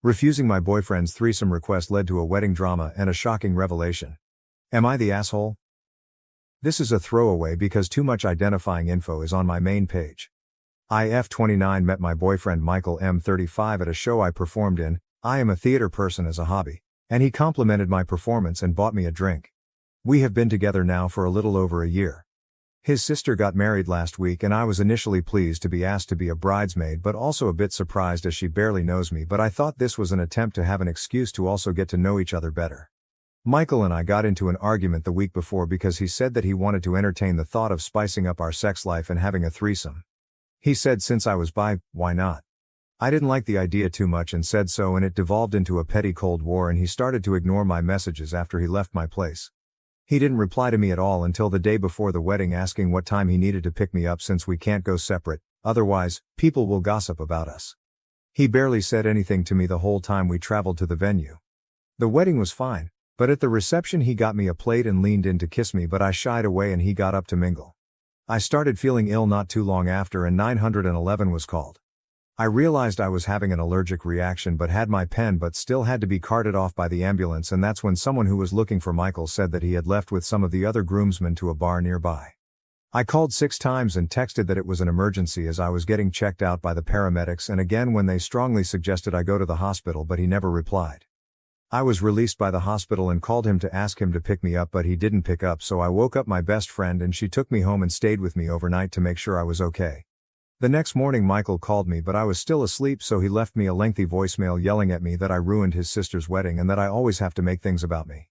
Refusing my boyfriend's threesome request led to a wedding drama and a shocking revelation. Am I the asshole? This is a throwaway because too much identifying info is on my main page. IF29 met my boyfriend Michael M35 at a show I performed in. I am a theater person as a hobby, and he complimented my performance and bought me a drink. We have been together now for a little over a year. His sister got married last week and I was initially pleased to be asked to be a bridesmaid but also a bit surprised as she barely knows me, but I thought this was an attempt to have an excuse to also get to know each other better. Michael and I got into an argument the week before because he said that he wanted to entertain the thought of spicing up our sex life and having a threesome. He said since I was bi, why not? I didn't like the idea too much and said so, and it devolved into a petty Cold War and he started to ignore my messages after he left my place. He didn't reply to me at all until the day before the wedding asking what time he needed to pick me up since we can't go separate, otherwise, people will gossip about us. He barely said anything to me the whole time we traveled to the venue. The wedding was fine, but at the reception he got me a plate and leaned in to kiss me, but I shied away and he got up to mingle. I started feeling ill not too long after and 911 was called. I realized I was having an allergic reaction but had my pen but still had to be carted off by the ambulance, and that's when someone who was looking for Michael said that he had left with some of the other groomsmen to a bar nearby. I called 6 times and texted that it was an emergency as I was getting checked out by the paramedics, and again when they strongly suggested I go to the hospital, but he never replied. I was released by the hospital and called him to ask him to pick me up, but he didn't pick up, so I woke up my best friend and she took me home and stayed with me overnight to make sure I was okay. The next morning Michael called me but I was still asleep, so he left me a lengthy voicemail yelling at me that I ruined his sister's wedding and that I always have to make things about me.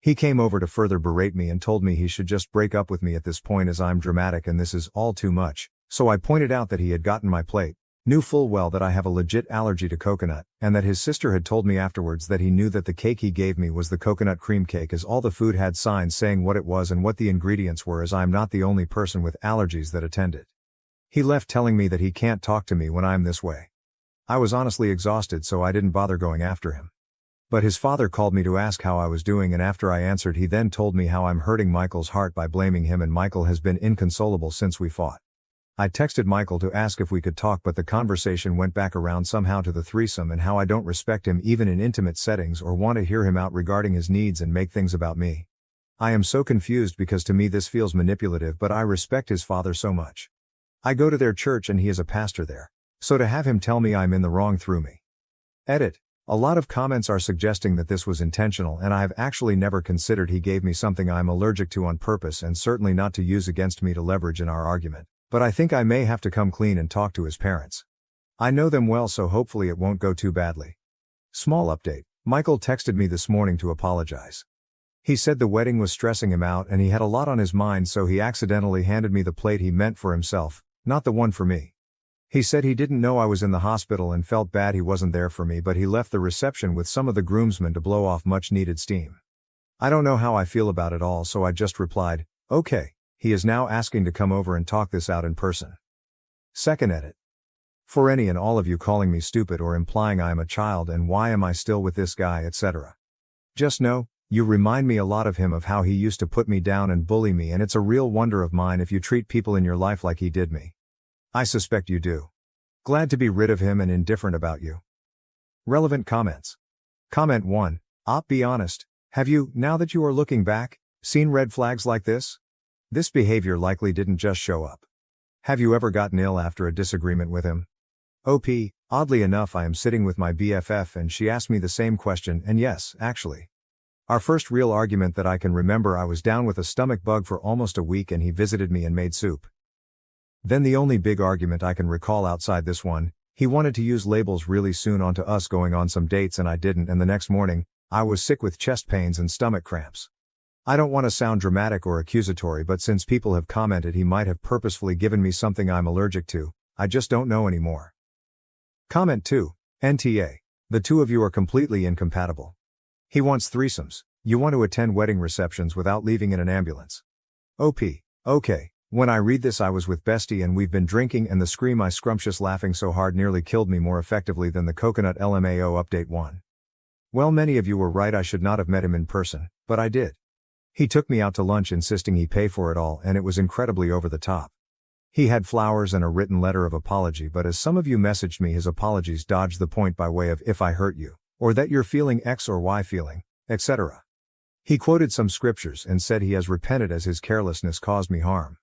He came over to further berate me and told me he should just break up with me at this point as I'm dramatic and this is all too much, so I pointed out that he had gotten my plate, knew full well that I have a legit allergy to coconut, and that his sister had told me afterwards that he knew that the cake he gave me was the coconut cream cake as all the food had signs saying what it was and what the ingredients were, as I'm not the only person with allergies that attended. He left telling me that he can't talk to me when I'm this way. I was honestly exhausted, so I didn't bother going after him. But his father called me to ask how I was doing, and after I answered he then told me how I'm hurting Michael's heart by blaming him, and Michael has been inconsolable since we fought. I texted Michael to ask if we could talk, but the conversation went back around somehow to the threesome and how I don't respect him even in intimate settings or want to hear him out regarding his needs and make things about me. I am so confused because to me this feels manipulative, but I respect his father so much. I go to their church and he is a pastor there. So to have him tell me I'm in the wrong threw me. Edit. A lot of comments are suggesting that this was intentional, and I have actually never considered he gave me something I'm allergic to on purpose, and certainly not to use against me to leverage in our argument, but I think I may have to come clean and talk to his parents. I know them well, so hopefully it won't go too badly. Small update. Michael texted me this morning to apologize. He said the wedding was stressing him out and he had a lot on his mind, so he accidentally handed me the plate he meant for himself, not the one for me. He said he didn't know I was in the hospital and felt bad he wasn't there for me, but he left the reception with some of the groomsmen to blow off much needed steam. I don't know how I feel about it all, so I just replied, okay. He is now asking to come over and talk this out in person. Second edit. For any and all of you calling me stupid or implying I am a child and why am I still with this guy, etc. Just know, you remind me a lot of him, of how he used to put me down and bully me, and it's a real wonder of mine if you treat people in your life like he did me. I suspect you do. Glad to be rid of him and indifferent about you. Relevant comments. Comment 1. Be honest, have you, now that you are looking back, seen red flags like this? This behavior likely didn't just show up. Have you ever gotten ill after a disagreement with him? Oddly enough, I am sitting with my BFF and she asked me the same question, and yes, actually. Our first real argument that I can remember, I was down with a stomach bug for almost a week and he visited me and made soup. Then the only big argument I can recall outside this one, he wanted to use labels really soon onto us going on some dates and I didn't, and the next morning, I was sick with chest pains and stomach cramps. I don't want to sound dramatic or accusatory, but since people have commented he might have purposefully given me something I'm allergic to, I just don't know anymore. Comment 2. NTA. The two of you are completely incompatible. He wants threesomes. You want to attend wedding receptions without leaving in an ambulance. Okay. When I read this, I was with Bestie and we've been drinking, and the scream I scrumptious laughing so hard nearly killed me more effectively than the coconut LMAO update 1. Well, many of you were right, I should not have met him in person, but I did. He took me out to lunch insisting he pay for it all, and it was incredibly over the top. He had flowers and a written letter of apology, but as some of you messaged me, his apologies dodged the point by way of "if I hurt you," or "that you're feeling X or Y feeling," etc. He quoted some scriptures and said he has repented as his carelessness caused me harm.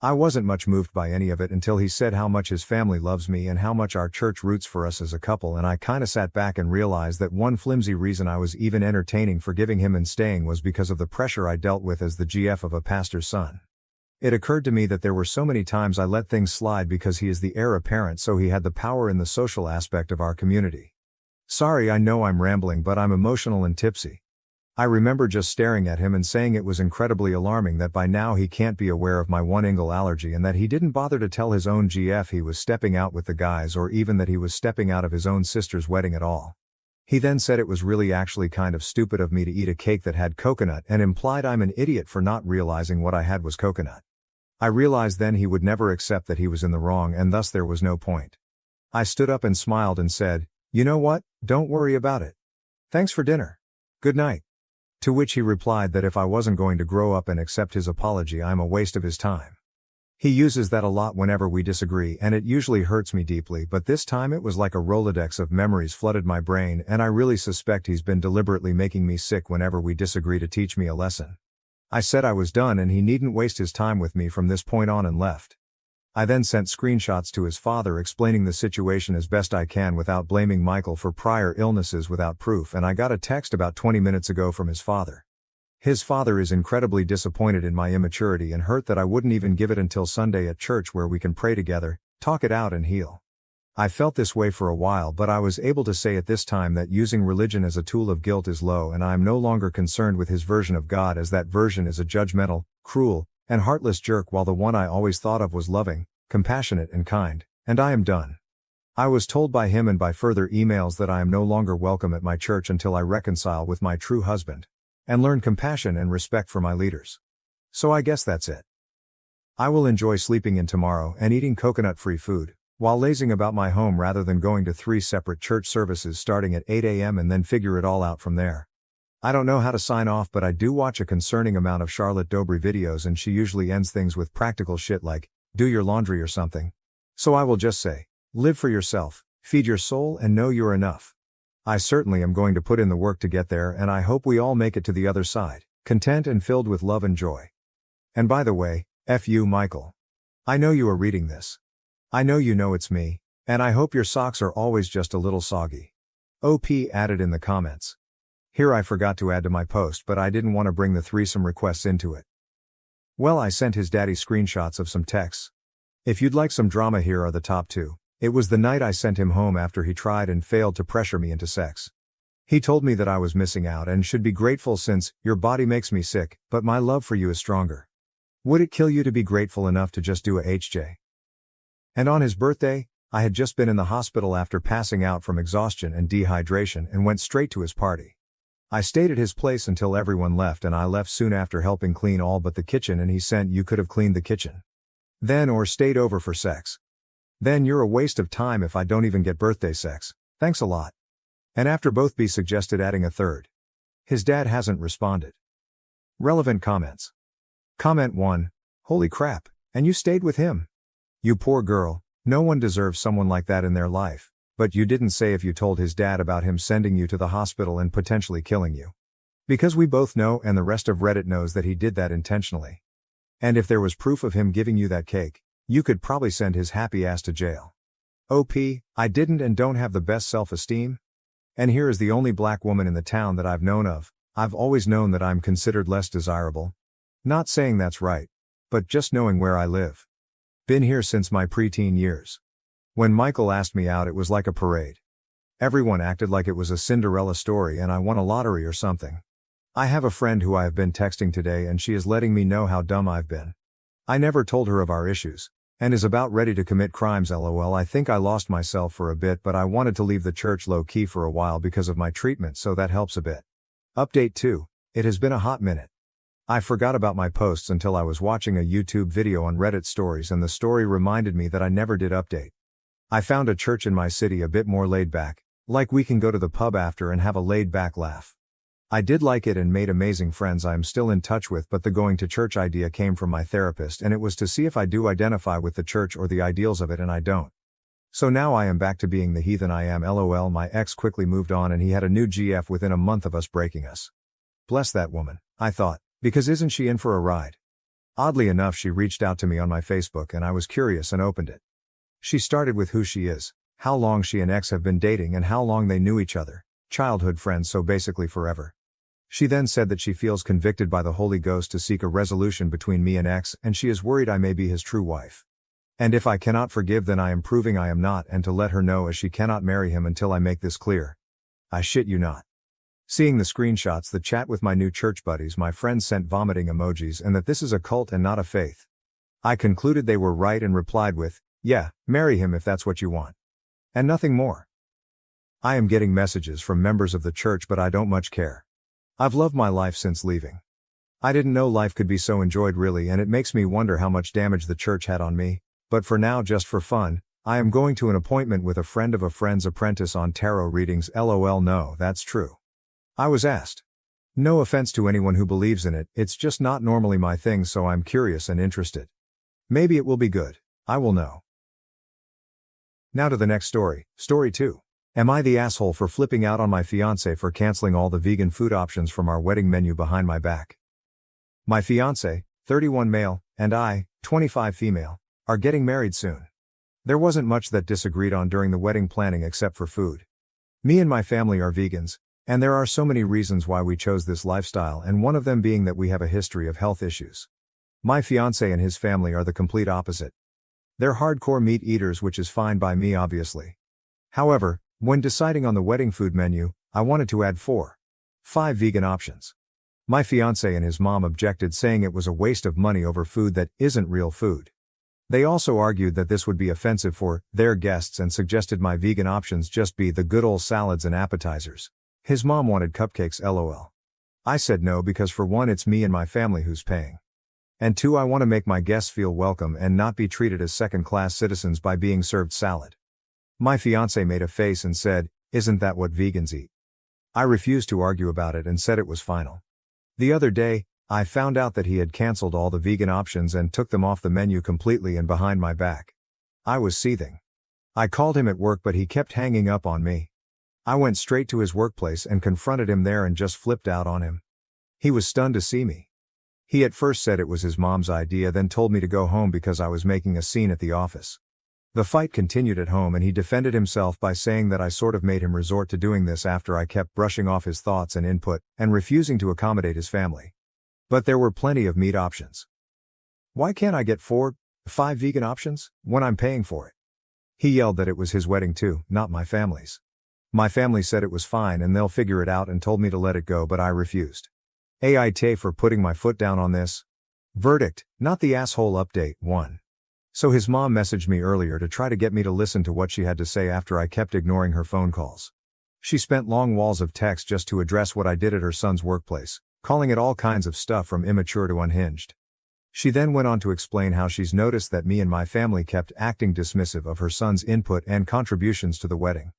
I wasn't much moved by any of it until he said how much his family loves me and how much our church roots for us as a couple, and I kinda sat back and realized that one flimsy reason I was even entertaining forgiving him and staying was because of the pressure I dealt with as the GF of a pastor's son. It occurred to me that there were so many times I let things slide because he is the heir apparent, so he had the power in the social aspect of our community. Sorry, I know I'm rambling, but I'm emotional and tipsy. I remember just staring at him and saying it was incredibly alarming that by now he can't be aware of my one-ingle allergy, and that he didn't bother to tell his own GF he was stepping out with the guys, or even that he was stepping out of his own sister's wedding at all. He then said it was really actually kind of stupid of me to eat a cake that had coconut, and implied I'm an idiot for not realizing what I had was coconut. I realized then he would never accept that he was in the wrong, and thus there was no point. I stood up and smiled and said, "You know what, don't worry about it. Thanks for dinner. Good night." To which he replied that if I wasn't going to grow up and accept his apology, I'm a waste of his time. He uses that a lot whenever we disagree, and it usually hurts me deeply, but this time it was like a Rolodex of memories flooded my brain, and I really suspect he's been deliberately making me sick whenever we disagree to teach me a lesson. I said I was done and he needn't waste his time with me from this point on, and left. I then sent screenshots to his father explaining the situation as best I can without blaming Michael for prior illnesses without proof, and I got a text about 20 minutes ago from his father. His father is incredibly disappointed in my immaturity and hurt that I wouldn't even give it until Sunday at church where we can pray together, talk it out and heal. I felt this way for a while, but I was able to say at this time that using religion as a tool of guilt is low, and I am no longer concerned with his version of God, as that version is a judgmental, cruel, and heartless jerk, while the one I always thought of was loving, compassionate and kind, and I am done. I was told by him and by further emails that I am no longer welcome at my church until I reconcile with my true husband, and learn compassion and respect for my leaders. So I guess that's it. I will enjoy sleeping in tomorrow and eating coconut-free food, while lazing about my home rather than going to 3 separate church services starting at 8 a.m. and then figure it all out from there. I don't know how to sign off, but I do watch a concerning amount of Charlotte Dobry videos, and she usually ends things with practical shit like, "Do your laundry" or something. So I will just say, live for yourself, feed your soul, and know you're enough. I certainly am going to put in the work to get there, and I hope we all make it to the other side, content and filled with love and joy. And by the way, F you, Michael. I know you are reading this. I know you know it's me, and I hope your socks are always just a little soggy. OP added in the comments. Here I forgot to add to my post, but I didn't want to bring the threesome requests into it. Well, I sent his daddy screenshots of some texts. If you'd like some drama, here are the top 2. It was the night I sent him home after he tried and failed to pressure me into sex. He told me that I was missing out and should be grateful since your body makes me sick, but my love for you is stronger. Would it kill you to be grateful enough to just do a HJ? And on his birthday, I had just been in the hospital after passing out from exhaustion and dehydration and went straight to his party. I stayed at his place until everyone left, and I left soon after helping clean all but the kitchen, and he sent, "You could have cleaned the kitchen then or stayed over for sex. Then you're a waste of time if I don't even get birthday sex. Thanks a lot." And after both B suggested adding a third. His dad hasn't responded. Relevant comments. Comment 1. Holy crap, and you stayed with him? You poor girl, no one deserves someone like that in their life. But you didn't say if you told his dad about him sending you to the hospital and potentially killing you. Because we both know, and the rest of Reddit knows, that he did that intentionally. And if there was proof of him giving you that cake, you could probably send his happy ass to jail. OP, I didn't and don't have the best self-esteem. And here is the only black woman in the town that I've known of. I've always known that I'm considered less desirable. Not saying that's right, but just knowing where I live. Been here since my preteen years. When Michael asked me out, it was like a parade. Everyone acted like it was a Cinderella story and I won a lottery or something. I have a friend who I have been texting today, and she is letting me know how dumb I've been. I never told her of our issues, and is about ready to commit crimes. LOL. I think I lost myself for a bit, but I wanted to leave the church low key for a while because of my treatment, so that helps a bit. Update 2. It has been a hot minute. I forgot about my posts until I was watching a YouTube video on Reddit stories, and the story reminded me that I never did update. I found a church in my city a bit more laid back, like we can go to the pub after and have a laid back laugh. I did like it and made amazing friends I am still in touch with, but the going to church idea came from my therapist, and it was to see if I do identify with the church or the ideals of it, and I don't. So now I am back to being the heathen I am. LOL. My ex quickly moved on and he had a new GF within a month of us breaking us. Bless that woman, I thought, because isn't she in for a ride? Oddly enough, she reached out to me on my Facebook and I was curious and opened it. She started with who she is, how long she and ex have been dating and how long they knew each other, childhood friends, so basically forever. She then said that she feels convicted by the Holy Ghost to seek a resolution between me and ex, and she is worried I may be his true wife. And if I cannot forgive, then I am proving I am not, and to let her know as she cannot marry him until I make this clear. I shit you not. Seeing the screenshots, the chat with my new church buddies, my friends sent vomiting emojis and that this is a cult and not a faith. I concluded they were right and replied with, yeah, marry him if that's what you want. And nothing more. I am getting messages from members of the church, but I don't much care. I've loved my life since leaving. I didn't know life could be so enjoyed really, and it makes me wonder how much damage the church had on me. But for now, just for fun, I am going to an appointment with a friend of a friend's apprentice on tarot readings. LOL. No, that's true. I was asked. No offense to anyone who believes in it, it's just not normally my thing, so I'm curious and interested. Maybe it will be good. I will know. Now to the next story. Story 2. Am I the asshole for flipping out on my fiancé for canceling all the vegan food options from our wedding menu behind my back? My fiancé, 31 male, and I, 25 female, are getting married soon. There wasn't much that disagreed on during the wedding planning except for food. Me and my family are vegans, and there are so many reasons why we chose this lifestyle, and one of them being that we have a history of health issues. My fiancé and his family are the complete opposite. They're hardcore meat eaters, which is fine by me obviously. However, when deciding on the wedding food menu, I wanted to add 5 vegan options. My fiancé and his mom objected, saying it was a waste of money over food that isn't real food. They also argued that this would be offensive for their guests and suggested my vegan options just be the good old salads and appetizers. His mom wanted cupcakes. LOL. I said no because for one, it's me and my family who's paying. And two, I want to make my guests feel welcome and not be treated as second-class citizens by being served salad. My fiancé made a face and said, "Isn't that what vegans eat?" I refused to argue about it and said it was final. The other day, I found out that he had cancelled all the vegan options and took them off the menu completely and behind my back. I was seething. I called him at work, but he kept hanging up on me. I went straight to his workplace and confronted him there and just flipped out on him. He was stunned to see me. He at first said it was his mom's idea, then told me to go home because I was making a scene at the office. The fight continued at home and he defended himself by saying that I sort of made him resort to doing this after I kept brushing off his thoughts and input and refusing to accommodate his family. But there were plenty of meat options. Why can't I get 5 vegan options when I'm paying for it? He yelled that it was his wedding too, not my family's. My family said it was fine and they'll figure it out and told me to let it go, but I refused. AITA for putting my foot down on this. Verdict, not the asshole. Update 1. So his mom messaged me earlier to try to get me to listen to what she had to say after I kept ignoring her phone calls. She spent long walls of text just to address what I did at her son's workplace, calling it all kinds of stuff from immature to unhinged. She then went on to explain how she's noticed that me and my family kept acting dismissive of her son's input and contributions to the wedding.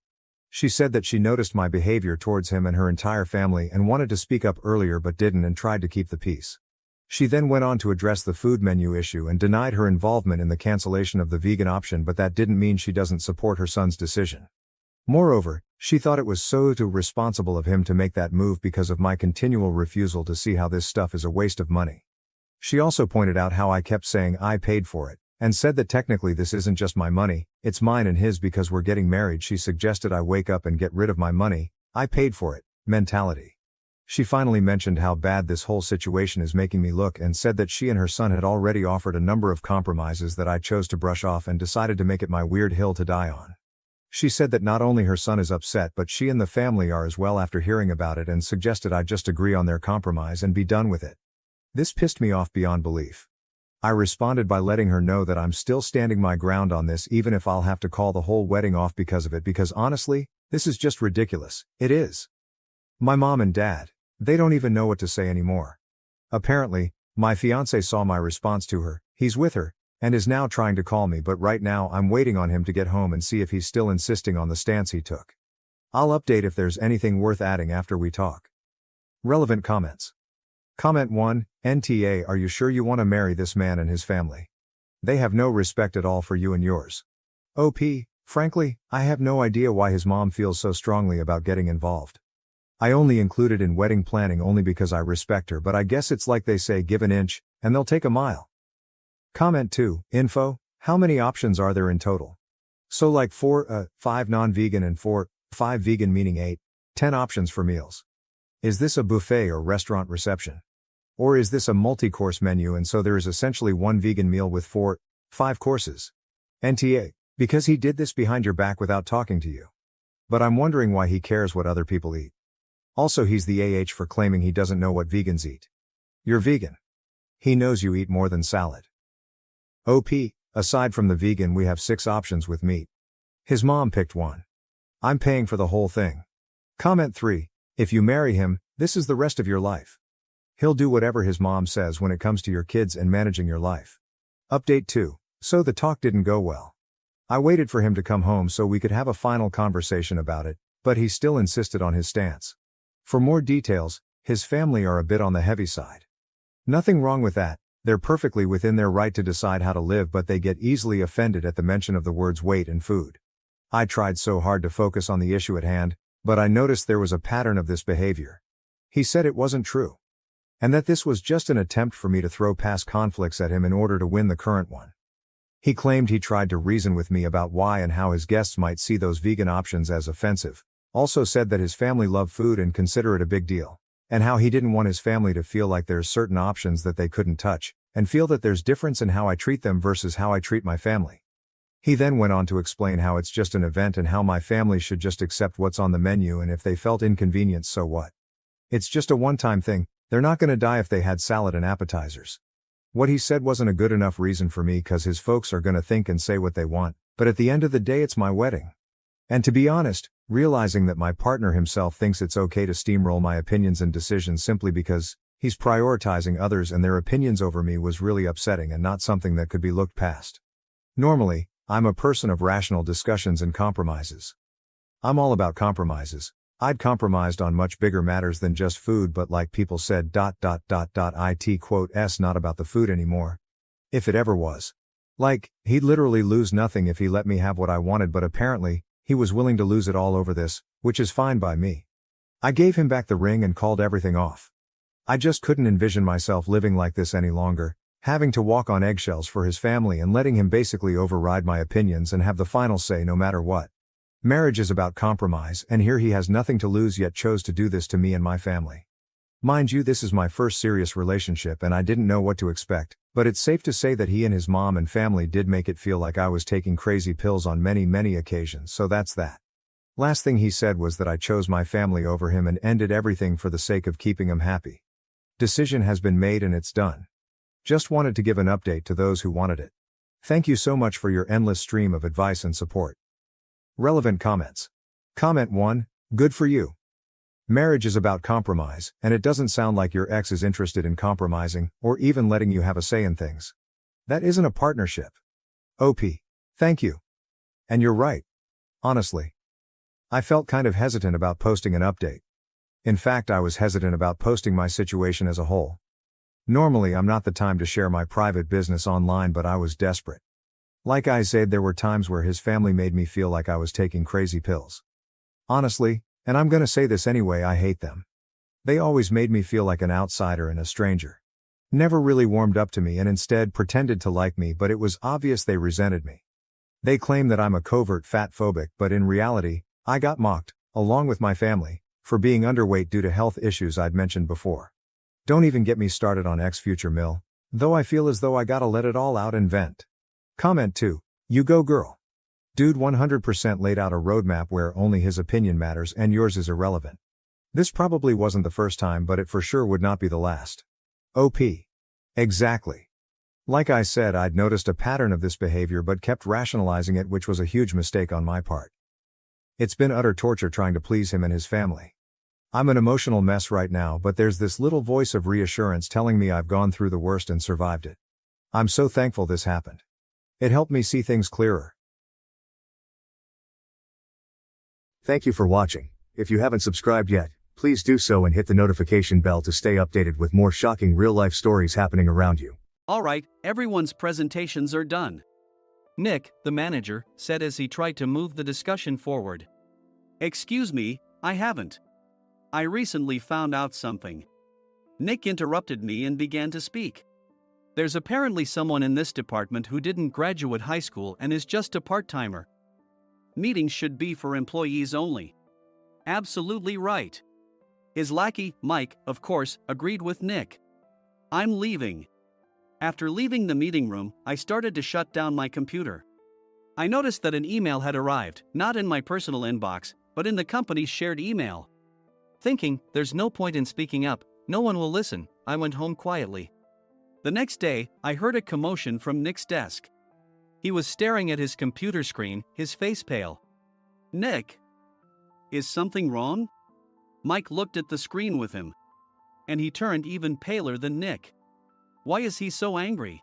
She said that she noticed my behavior towards him and her entire family and wanted to speak up earlier but didn't and tried to keep the peace. She then went on to address the food menu issue and denied her involvement in the cancellation of the vegan option, but that didn't mean she doesn't support her son's decision. Moreover, she thought it was so irresponsible of him to make that move because of my continual refusal to see how this stuff is a waste of money. She also pointed out how I kept saying I paid for it, and said that technically this isn't just my money, it's mine and his because we're getting married. She suggested I wake up and get rid of my money, I paid for it, mentality. She finally mentioned how bad this whole situation is making me look and said that she and her son had already offered a number of compromises that I chose to brush off and decided to make it my weird hill to die on. She said that not only her son is upset but she and the family are as well after hearing about it, and suggested I just agree on their compromise and be done with it. This pissed me off beyond belief. I responded by letting her know that I'm still standing my ground on this even if I'll have to call the whole wedding off because of it, because honestly, this is just ridiculous. It is. My mom and dad, they don't even know what to say anymore. Apparently, my fiancé saw my response to her, he's with her, and is now trying to call me, but right now I'm waiting on him to get home and see if he's still insisting on the stance he took. I'll update if there's anything worth adding after we talk. Relevant comments. Comment 1, NTA, are you sure you want to marry this man and his family? They have no respect at all for you and yours. OP, frankly, I have no idea why his mom feels so strongly about getting involved. I only include it in wedding planning only because I respect her, but I guess it's like they say, give an inch, and they'll take a mile. Comment 2, info, how many options are there in total? So like 5 non-vegan and 5 vegan, meaning 8, 10 options for meals. Is this a buffet or restaurant reception? Or is this a multi-course menu and so there is essentially one vegan meal with 5 courses? NTA, because he did this behind your back without talking to you. But I'm wondering why he cares what other people eat. Also, he's the AH for claiming he doesn't know what vegans eat. You're vegan. He knows you eat more than salad. OP, aside from the vegan we have 6 options with meat. His mom picked one. I'm paying for the whole thing. Comment 3, if you marry him, this is the rest of your life. He'll do whatever his mom says when it comes to your kids and managing your life. Update 2, so the talk didn't go well. I waited for him to come home so we could have a final conversation about it, but he still insisted on his stance. For more details, his family are a bit on the heavy side. Nothing wrong with that, they're perfectly within their right to decide how to live, but they get easily offended at the mention of the words weight and food. I tried so hard to focus on the issue at hand, but I noticed there was a pattern of this behavior. He said it wasn't true. And that this was just an attempt for me to throw past conflicts at him in order to win the current one. He claimed he tried to reason with me about why and how his guests might see those vegan options as offensive, also said that his family love food and consider it a big deal, and how he didn't want his family to feel like there's certain options that they couldn't touch, and feel that there's difference in how I treat them versus how I treat my family. He then went on to explain how it's just an event and how my family should just accept what's on the menu, and if they felt inconvenienced, so what? It's just a one-time thing, they're not gonna die if they had salad and appetizers. What he said wasn't a good enough reason for me cause his folks are gonna think and say what they want, but at the end of the day it's my wedding. And to be honest, realizing that my partner himself thinks it's okay to steamroll my opinions and decisions simply because he's prioritizing others and their opinions over me was really upsetting and not something that could be looked past. Normally, I'm a person of rational discussions and compromises. I'm all about compromises. I'd compromised on much bigger matters than just food, but like people said ... it quote s not about the food anymore. If it ever was. Like, he'd literally lose nothing if he let me have what I wanted, but apparently, he was willing to lose it all over this, which is fine by me. I gave him back the ring and called everything off. I just couldn't envision myself living like this any longer, having to walk on eggshells for his family and letting him basically override my opinions and have the final say no matter what. Marriage is about compromise, and here he has nothing to lose yet chose to do this to me and my family. Mind you, this is my first serious relationship and I didn't know what to expect, but it's safe to say that he and his mom and family did make it feel like I was taking crazy pills on many occasions, so that's that. Last thing he said was that I chose my family over him and ended everything for the sake of keeping him happy. Decision has been made and it's done. Just wanted to give an update to those who wanted it. Thank you so much for your endless stream of advice and support. Relevant comments. Comment 1, good for you. Marriage is about compromise, and it doesn't sound like your ex is interested in compromising, or even letting you have a say in things. That isn't a partnership. OP. Thank you. And you're right. Honestly. I felt kind of hesitant about posting an update. In fact, I was hesitant about posting my situation as a whole. Normally I'm not the time to share my private business online, but I was desperate. Like I said, there were times where his family made me feel like I was taking crazy pills. Honestly, and I'm gonna say this anyway, I hate them. They always made me feel like an outsider and a stranger. Never really warmed up to me and instead pretended to like me, but it was obvious they resented me. They claim that I'm a covert fat phobic, but in reality, I got mocked, along with my family, for being underweight due to health issues I'd mentioned before. Don't even get me started on ex-future Mill, though I feel as though I gotta let it all out and vent. Comment 2, you go girl. Dude 100% laid out a roadmap where only his opinion matters and yours is irrelevant. This probably wasn't the first time, but it for sure would not be the last. OP. Exactly. Like I said, I'd noticed a pattern of this behavior but kept rationalizing it, which was a huge mistake on my part. It's been utter torture trying to please him and his family. I'm an emotional mess right now, but there's this little voice of reassurance telling me I've gone through the worst and survived it. I'm so thankful this happened. It helped me see things clearer. Thank you for watching. If you haven't subscribed yet, Please do so and hit the notification bell to stay updated with more shocking real-life stories happening around you. Alright, everyone's presentations are done. Nick, the manager, said as he tried to move the discussion forward. Excuse me, I haven't. I recently found out something. Nick interrupted me and began to speak. There's apparently someone in this department who didn't graduate high school and is just a part-timer. Meetings should be for employees only. Absolutely right. His lackey, Mike, of course, agreed with Nick. I'm leaving. After leaving the meeting room, I started to shut down my computer. I noticed that an email had arrived, not in my personal inbox, but in the company's shared email. Thinking, there's no point in speaking up, no one will listen, I went home quietly. The next day, I heard a commotion from Nick's desk. He was staring at his computer screen, his face pale. Nick! Is something wrong? Mike looked at the screen with him. And he turned even paler than Nick. Why is he so angry?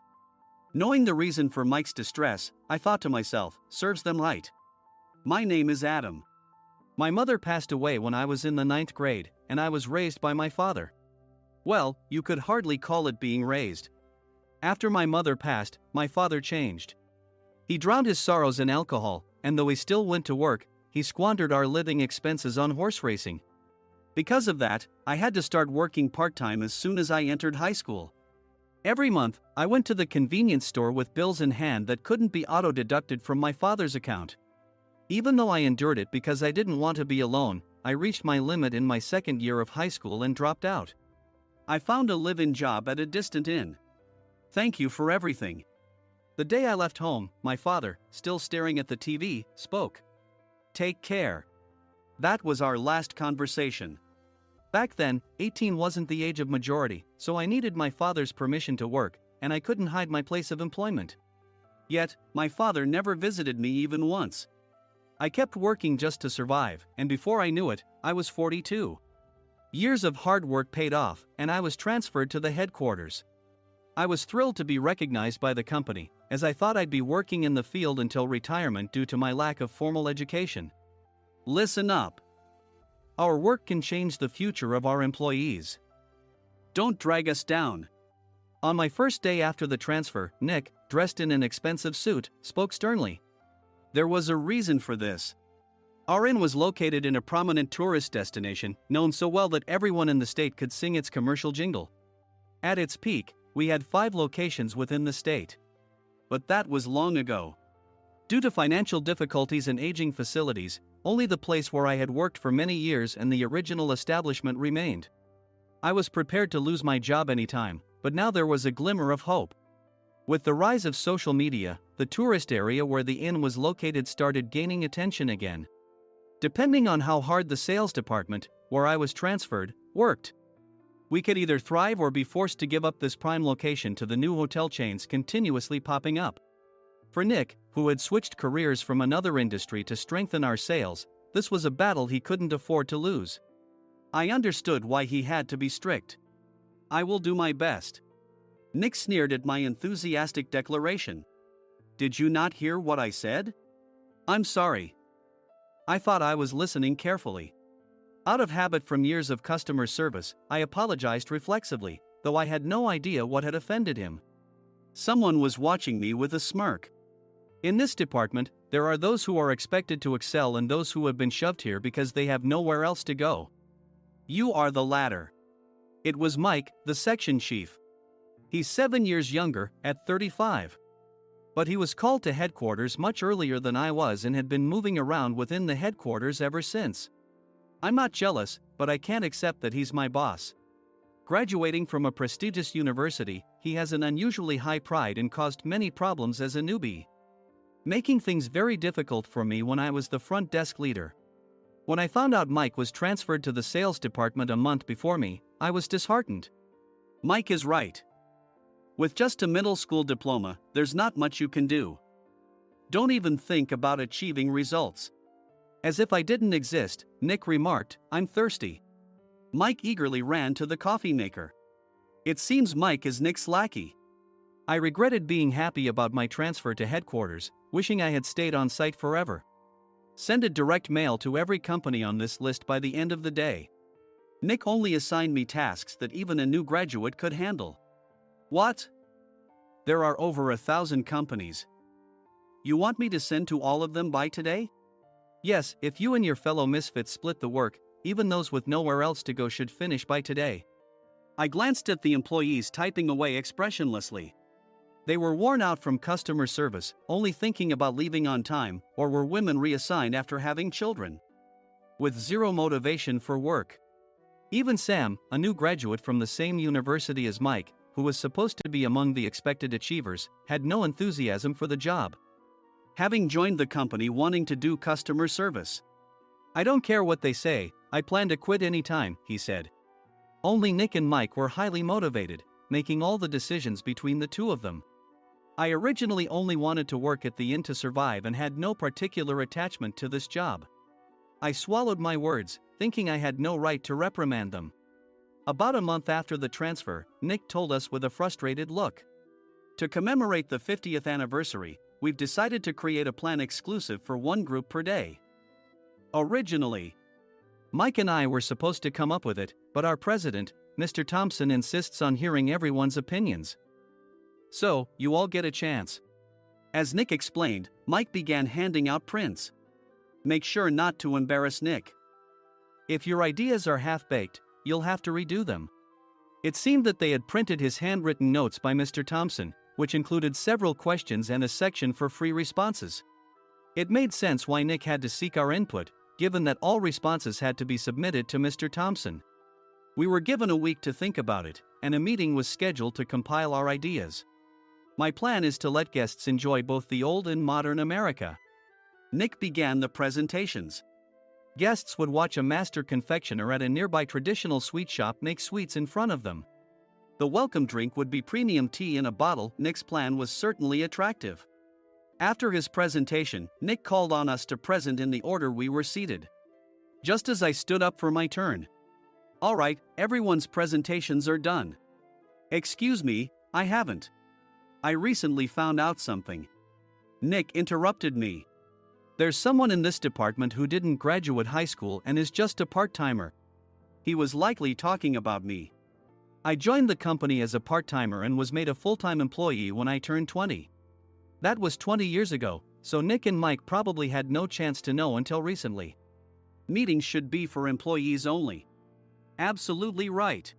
Knowing the reason for Mike's distress, I thought to myself, serves them right. My name is Adam. My mother passed away when I was in the 9th grade, and I was raised by my father. Well, you could hardly call it being raised. After my mother passed, my father changed. He drowned his sorrows in alcohol, and though he still went to work, he squandered our living expenses on horse racing. Because of that, I had to start working part-time as soon as I entered high school. Every month, I went to the convenience store with bills in hand that couldn't be auto-deducted from my father's account. Even though I endured it because I didn't want to be alone, I reached my limit in my second year of high school and dropped out. I found a live-in job at a distant inn. Thank you for everything. The day I left home, my father, still staring at the TV, spoke. Take care. That was our last conversation. Back then, 18 wasn't the age of majority, so I needed my father's permission to work, and I couldn't hide my place of employment. Yet, my father never visited me even once. I kept working just to survive, and before I knew it, I was 42. Years of hard work paid off, and I was transferred to the headquarters. I was thrilled to be recognized by the company, as I thought I'd be working in the field until retirement due to my lack of formal education. Listen up. Our work can change the future of our employees. Don't drag us down. On my first day after the transfer, Nick, dressed in an expensive suit, spoke sternly. There was a reason for this. Our inn was located in a prominent tourist destination, known so well that everyone in the state could sing its commercial jingle. At its peak, we had 5 locations within the state. But that was long ago. Due to financial difficulties and aging facilities, only the place where I had worked for many years and the original establishment remained. I was prepared to lose my job anytime, but now there was a glimmer of hope. With the rise of social media, the tourist area where the inn was located started gaining attention again. Depending on how hard the sales department, where I was transferred, worked. We could either thrive or be forced to give up this prime location to the new hotel chains continuously popping up. For Nick, who had switched careers from another industry to strengthen our sales, this was a battle he couldn't afford to lose. I understood why he had to be strict. I will do my best. Nick sneered at my enthusiastic declaration. Did you not hear what I said? I'm sorry. I thought I was listening carefully. Out of habit from years of customer service, I apologized reflexively, though I had no idea what had offended him. Someone was watching me with a smirk. In this department, there are those who are expected to excel and those who have been shoved here because they have nowhere else to go. You are the latter. It was Mike, the section chief. He's 7 years younger, at 35. But he was called to headquarters much earlier than I was and had been moving around within the headquarters ever since. I'm not jealous, but I can't accept that he's my boss. Graduating from a prestigious university, he has an unusually high pride and caused many problems as a newbie, making things very difficult for me when I was the front desk leader. When I found out Mike was transferred to the sales department a month before me, I was disheartened. Mike is right. With just a middle school diploma, there's not much you can do. Don't even think about achieving results. As if I didn't exist, Nick remarked, I'm thirsty. Mike eagerly ran to the coffee maker. It seems Mike is Nick's lackey. I regretted being happy about my transfer to headquarters, wishing I had stayed on site forever. Send a direct mail to every company on this list by the end of the day. Nick only assigned me tasks that even a new graduate could handle. What? There are over 1,000 companies. You want me to send to all of them by today? Yes, if you and your fellow misfits split the work, even those with nowhere else to go should finish by today. I glanced at the employees typing away expressionlessly. They were worn out from customer service, only thinking about leaving on time, or were women reassigned after having children. With zero motivation for work. Even Sam, a new graduate from the same university as Mike, who was supposed to be among the expected achievers, had no enthusiasm for the job. Having joined the company wanting to do customer service. I don't care what they say, I plan to quit anytime, he said. Only Nick and Mike were highly motivated, making all the decisions between the two of them. I originally only wanted to work at the inn to survive and had no particular attachment to this job. I swallowed my words, thinking I had no right to reprimand them. About a month after the transfer, Nick told us with a frustrated look. To commemorate the 50th anniversary, we've decided to create a plan exclusive for one group per day. Originally, Mike and I were supposed to come up with it, but our president, Mr. Thompson, insists on hearing everyone's opinions. So, you all get a chance. As Nick explained, Mike began handing out prints. Make sure not to embarrass Nick. If your ideas are half-baked, you'll have to redo them. It seemed that they had printed his handwritten notes by Mr. Thompson, which included several questions and a section for free responses. It made sense why Nick had to seek our input, given that all responses had to be submitted to Mr. Thompson. We were given a week to think about it, and a meeting was scheduled to compile our ideas. My plan is to let guests enjoy both the old and modern America. Nick began the presentations. Guests would watch a master confectioner at a nearby traditional sweet shop make sweets in front of them. The welcome drink would be premium tea in a bottle. Nick's plan was certainly attractive. After his presentation, Nick called on us to present in the order we were seated. Just as I stood up for my turn. All right, everyone's presentations are done. Excuse me, I haven't. I recently found out something. Nick interrupted me. There's someone in this department who didn't graduate high school and is just a part-timer. He was likely talking about me. I joined the company as a part-timer and was made a full-time employee when I turned 20. That was 20 years ago, so Nick and Mike probably had no chance to know until recently. Meetings should be for employees only. Absolutely right.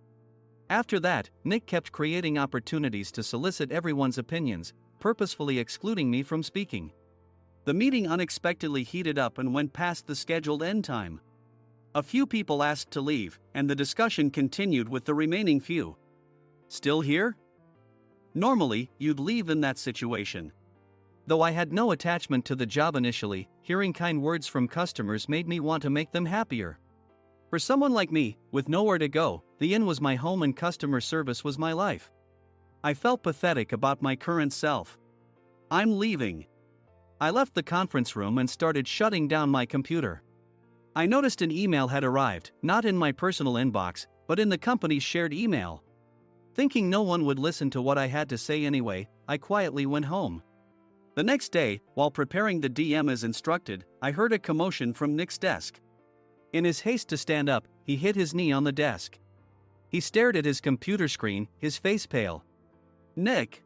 After that, Nick kept creating opportunities to solicit everyone's opinions, purposefully excluding me from speaking. The meeting unexpectedly heated up and went past the scheduled end time. A few people asked to leave, and the discussion continued with the remaining few. Still here? Normally, you'd leave in that situation. Though I had no attachment to the job initially, hearing kind words from customers made me want to make them happier. For someone like me, with nowhere to go, the inn was my home and customer service was my life. I felt pathetic about my current self. I'm leaving. I left the conference room and started shutting down my computer. I noticed an email had arrived, not in my personal inbox, but in the company's shared email. Thinking no one would listen to what I had to say anyway, I quietly went home. The next day, while preparing the DM as instructed, I heard a commotion from Nick's desk. In his haste to stand up, he hit his knee on the desk. He stared at his computer screen, his face pale. Nick!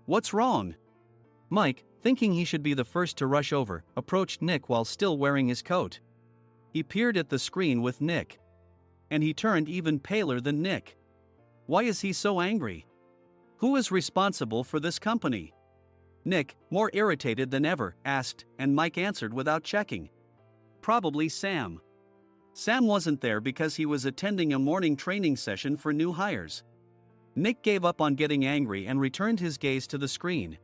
What's wrong? Mike, thinking he should be the first to rush over, approached Nick while still wearing his coat. He peered at the screen with Nick. And he turned even paler than Nick. Why is he so angry? Who is responsible for this company? Nick, more irritated than ever, asked, and Mike answered without checking. Probably Sam. Sam wasn't there because he was attending a morning training session for new hires. Nick gave up on getting angry and returned his gaze to the screen.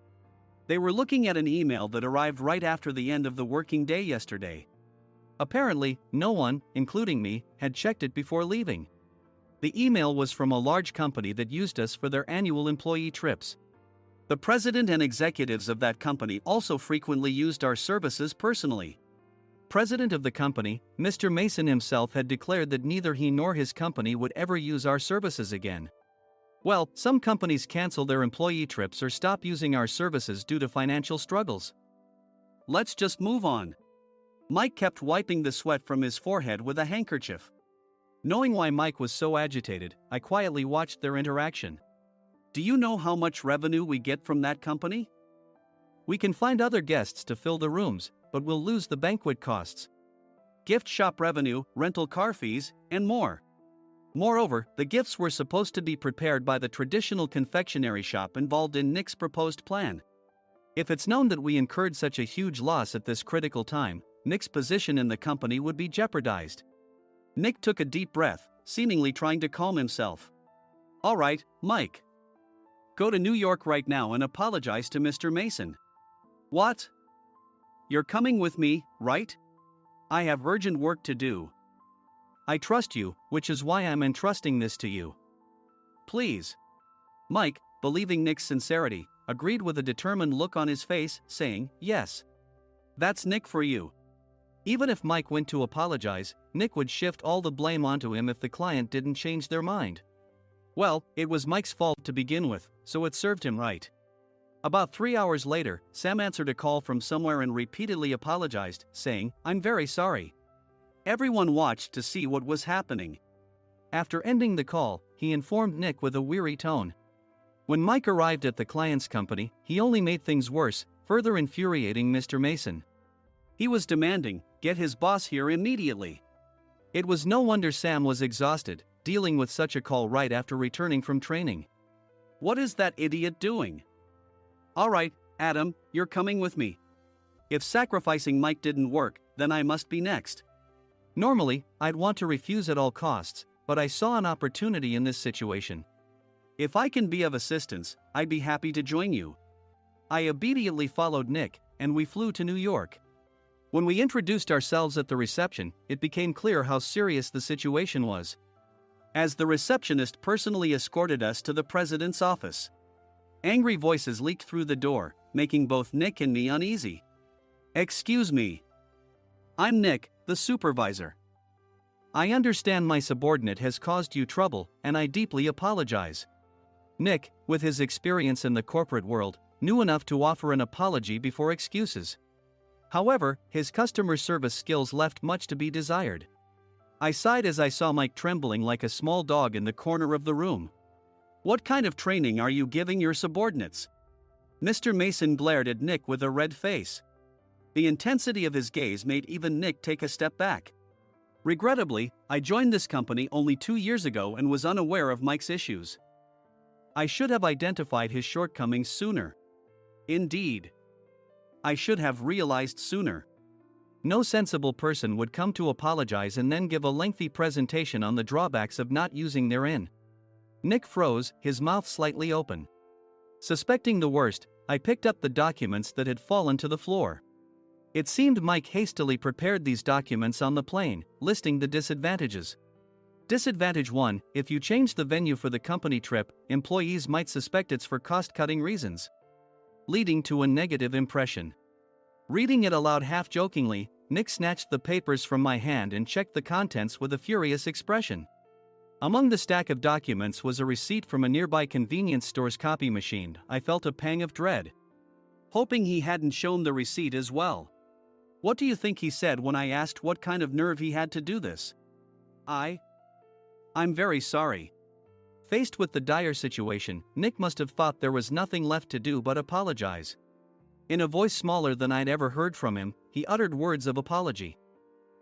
They were looking at an email that arrived right after the end of the working day yesterday. Apparently, no one, including me, had checked it before leaving. The email was from a large company that used us for their annual employee trips. The president and executives of that company also frequently used our services personally. President of the company, Mr. Mason himself, had declared that neither he nor his company would ever use our services again. Well, some companies cancel their employee trips or stop using our services due to financial struggles. Let's just move on. Mike kept wiping the sweat from his forehead with a handkerchief. Knowing why Mike was so agitated, I quietly watched their interaction. Do you know how much revenue we get from that company? We can find other guests to fill the rooms, but we'll lose the banquet costs, gift shop revenue, rental car fees, and more. Moreover, the gifts were supposed to be prepared by the traditional confectionery shop involved in Nick's proposed plan. If it's known that we incurred such a huge loss at this critical time, Nick's position in the company would be jeopardized. Nick took a deep breath, seemingly trying to calm himself. All right, Mike. Go to New York right now and apologize to Mr. Mason. What? You're coming with me, right? I have urgent work to do. I trust you, which is why I'm entrusting this to you. Please. Mike, believing Nick's sincerity, agreed with a determined look on his face, saying, yes. That's Nick for you. Even if Mike went to apologize, Nick would shift all the blame onto him if the client didn't change their mind. Well, it was Mike's fault to begin with, so it served him right. About 3 hours later, Sam answered a call from somewhere and repeatedly apologized, saying, I'm very sorry. Everyone watched to see what was happening. After ending the call, he informed Nick with a weary tone. When Mike arrived at the client's company, he only made things worse, further infuriating Mr. Mason. He was demanding, get his boss here immediately. It was no wonder Sam was exhausted, dealing with such a call right after returning from training. What is that idiot doing? All right, Adam, you're coming with me. If sacrificing Mike didn't work, then I must be next. Normally, I'd want to refuse at all costs, but I saw an opportunity in this situation. If I can be of assistance, I'd be happy to join you. I immediately followed Nick, and we flew to New York. When we introduced ourselves at the reception, it became clear how serious the situation was, as the receptionist personally escorted us to the president's office. Angry voices leaked through the door, making both Nick and me uneasy. Excuse me. I'm Nick, the supervisor. I understand my subordinate has caused you trouble, and I deeply apologize. Nick, with his experience in the corporate world, knew enough to offer an apology before excuses. However, his customer service skills left much to be desired. I sighed as I saw Mike trembling like a small dog in the corner of the room. What kind of training are you giving your subordinates? Mr. Mason glared at Nick with a red face. The intensity of his gaze made even Nick take a step back. Regrettably, I joined this company only 2 years ago and was unaware of Mike's issues. I should have identified his shortcomings sooner. Indeed. I should have realized sooner. No sensible person would come to apologize and then give a lengthy presentation on the drawbacks of not using their in. Nick froze, his mouth slightly open. Suspecting the worst, I picked up the documents that had fallen to the floor. It seemed Mike hastily prepared these documents on the plane, listing the disadvantages. Disadvantage 1: if you change the venue for the company trip, employees might suspect it's for cost-cutting reasons, leading to a negative impression. Reading it aloud half-jokingly, Nick snatched the papers from my hand and checked the contents with a furious expression. Among the stack of documents was a receipt from a nearby convenience store's copy machine. I felt a pang of dread, hoping he hadn't shown the receipt as well. What do you think he said when I asked what kind of nerve he had to do this? I'm very sorry. Faced with the dire situation, Nick must have thought there was nothing left to do but apologize. In a voice smaller than I'd ever heard from him, he uttered words of apology.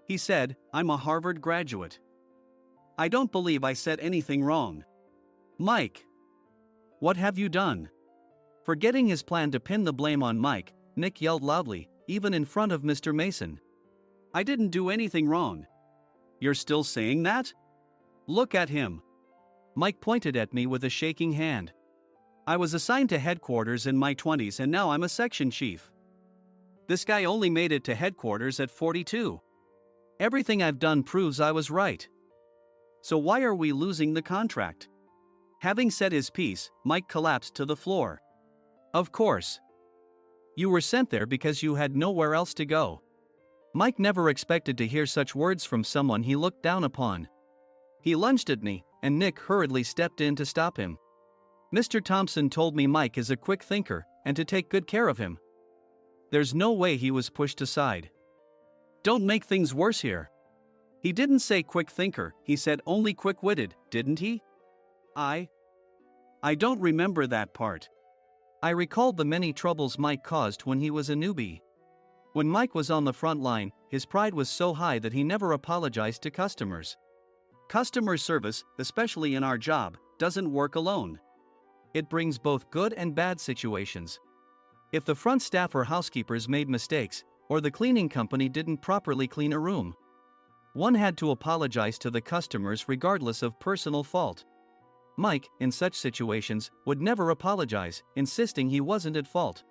He said, I'm a Harvard graduate. I don't believe I said anything wrong. Mike! What have you done? Forgetting his plan to pin the blame on Mike, Nick yelled loudly, even in front of Mr. Mason. I didn't do anything wrong. You're still saying that? Look at him. Mike pointed at me with a shaking hand. I was assigned to headquarters in my 20s and now I'm a section chief. This guy only made it to headquarters at 42. Everything I've done proves I was right. So why are we losing the contract? Having said his piece, Mike collapsed to the floor. Of course. You were sent there because you had nowhere else to go. Mike never expected to hear such words from someone he looked down upon. He lunged at me, and Nick hurriedly stepped in to stop him. Mr. Thompson told me Mike is a quick thinker, and to take good care of him. There's no way he was pushed aside. Don't make things worse here. He didn't say quick thinker, he said only quick-witted, didn't he? I don't remember that part. I recalled the many troubles Mike caused when he was a newbie. When Mike was on the front line, his pride was so high that he never apologized to customers. Customer service, especially in our job, doesn't work alone. It brings both good and bad situations. If the front staff or housekeepers made mistakes, or the cleaning company didn't properly clean a room, one had to apologize to the customers regardless of personal fault. Mike, in such situations, would never apologize, insisting he wasn't at fault.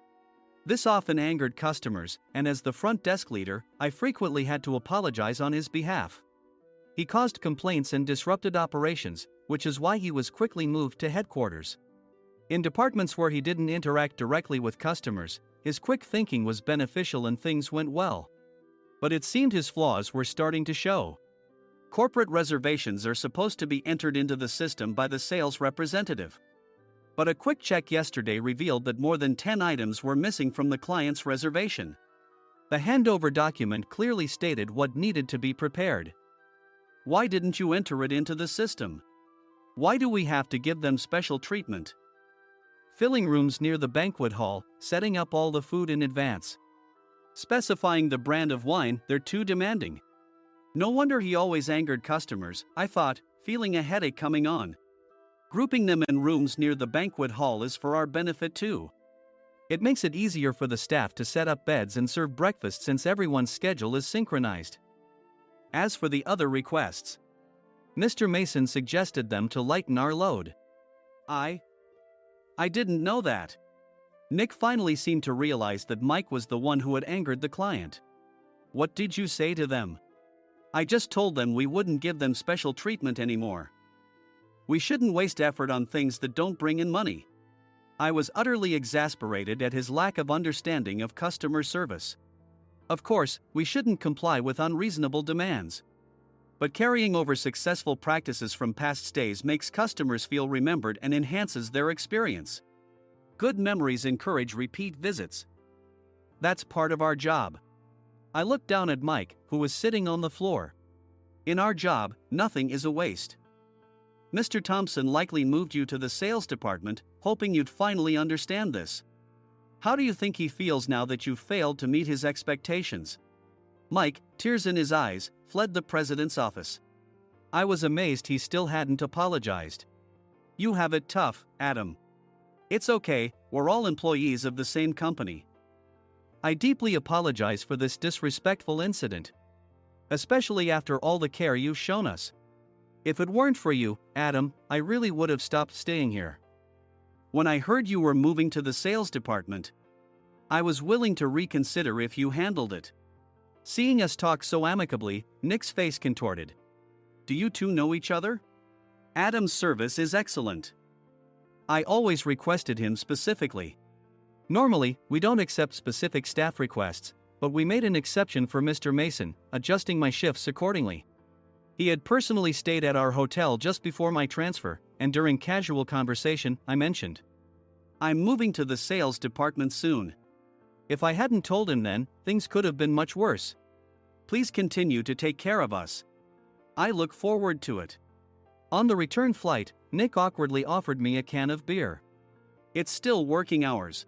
This often angered customers, and as the front desk leader, I frequently had to apologize on his behalf. He caused complaints and disrupted operations, which is why he was quickly moved to headquarters. In departments where he didn't interact directly with customers, his quick thinking was beneficial and things went well. But it seemed his flaws were starting to show. Corporate reservations are supposed to be entered into the system by the sales representative. But a quick check yesterday revealed that more than 10 items were missing from the client's reservation. The handover document clearly stated what needed to be prepared. Why didn't you enter it into the system? Why do we have to give them special treatment? Filling rooms near the banquet hall, setting up all the food in advance. Specifying the brand of wine, they're too demanding. No wonder he always angered customers, I thought, feeling a headache coming on. Grouping them in rooms near the banquet hall is for our benefit too. It makes it easier for the staff to set up beds and serve breakfast since everyone's schedule is synchronized. As for the other requests, Mr. Mason suggested them to lighten our load. I didn't know that. Nick finally seemed to realize that Mike was the one who had angered the client. What did you say to them? I just told them we wouldn't give them special treatment anymore. We shouldn't waste effort on things that don't bring in money. I was utterly exasperated at his lack of understanding of customer service. Of course, we shouldn't comply with unreasonable demands. But carrying over successful practices from past stays makes customers feel remembered and enhances their experience. Good memories encourage repeat visits. That's part of our job. I looked down at Mike, who was sitting on the floor. In our job, nothing is a waste. Mr. Thompson likely moved you to the sales department, hoping you'd finally understand this. How do you think he feels now that you failed to meet his expectations? Mike, tears in his eyes, fled the president's office. I was amazed he still hadn't apologized. You have it tough, Adam. It's okay, we're all employees of the same company. I deeply apologize for this disrespectful incident. Especially after all the care you've shown us. If it weren't for you, Adam, I really would have stopped staying here. When I heard you were moving to the sales department, I was willing to reconsider if you handled it. Seeing us talk so amicably, Nick's face contorted. Do you two know each other? Adam's service is excellent. I always requested him specifically. Normally, we don't accept specific staff requests, but we made an exception for Mr. Mason, adjusting my shifts accordingly. He had personally stayed at our hotel just before my transfer, and during casual conversation, I mentioned, I'm moving to the sales department soon. If I hadn't told him then, things could have been much worse. Please continue to take care of us. I look forward to it. On the return flight, Nick awkwardly offered me a can of beer. It's still working hours.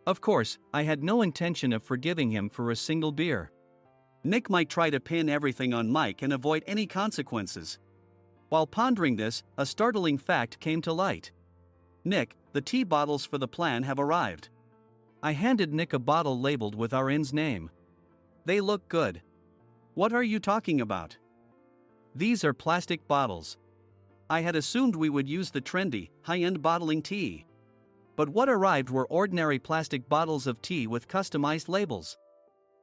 Of course, I had no intention of forgiving him for a single beer. Nick might try to pin everything on Mike and avoid any consequences. While pondering this, a startling fact came to light. Nick, the tea bottles for the plan have arrived. I handed Nick a bottle labeled with our inn's name. They look good. What are you talking about? These are plastic bottles. I had assumed we would use the trendy, high-end bottling tea. But what arrived were ordinary plastic bottles of tea with customized labels.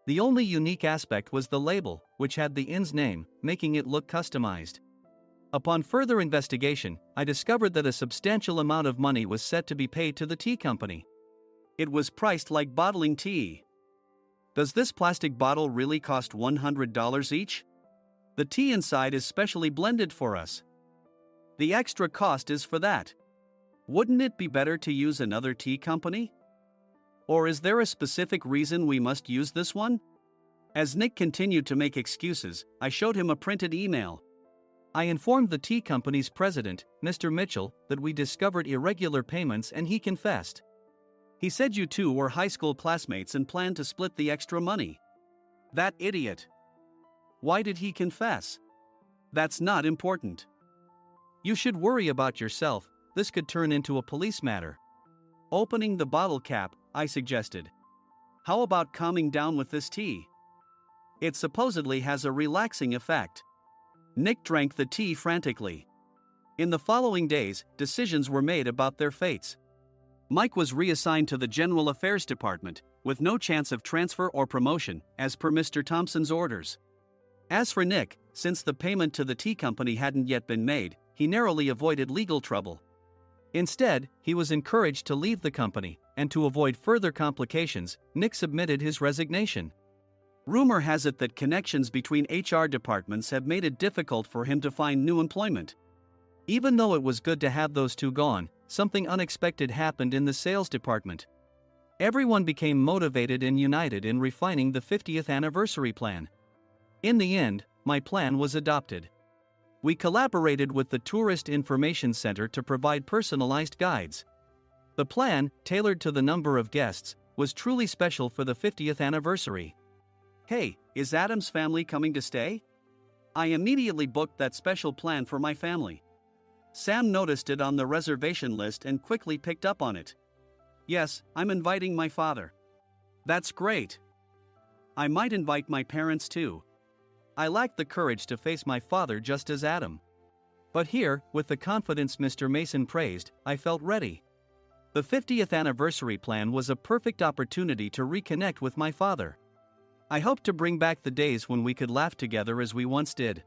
The only unique aspect was the label, which had the inn's name, making it look customized. Upon further investigation, I discovered that a substantial amount of money was set to be paid to the tea company. It was priced like bottling tea. Does this plastic bottle really cost $100 each? The tea inside is specially blended for us. The extra cost is for that. Wouldn't it be better to use another tea company? Or is there a specific reason we must use this one? As Nick continued to make excuses, I showed him a printed email. I informed the tea company's president, Mr. Mitchell, that we discovered irregular payments and he confessed. He said you two were high school classmates and planned to split the extra money. That idiot. Why did he confess? That's not important. You should worry about yourself, this could turn into a police matter. Opening the bottle cap, I suggested. How about calming down with this tea? It supposedly has a relaxing effect. Nick drank the tea frantically. In the following days, decisions were made about their fates. Mike was reassigned to the General Affairs Department, with no chance of transfer or promotion, as per Mr. Thompson's orders. As for Nick, since the payment to the tea company hadn't yet been made, he narrowly avoided legal trouble. Instead, he was encouraged to leave the company, and to avoid further complications, Nick submitted his resignation. Rumor has it that connections between HR departments have made it difficult for him to find new employment. Even though it was good to have those two gone, something unexpected happened in the sales department. Everyone became motivated and united in refining the 50th anniversary plan. In the end, my plan was adopted. We collaborated with the Tourist Information Center to provide personalized guides. The plan, tailored to the number of guests, was truly special for the 50th anniversary. Hey, is Adam's family coming to stay? I immediately booked that special plan for my family. Sam noticed it on the reservation list and quickly picked up on it. Yes, I'm inviting my father. That's great. I might invite my parents too. I lacked the courage to face my father just as Adam. But here, with the confidence Mr. Mason praised, I felt ready. The 50th anniversary plan was a perfect opportunity to reconnect with my father. I hoped to bring back the days when we could laugh together as we once did.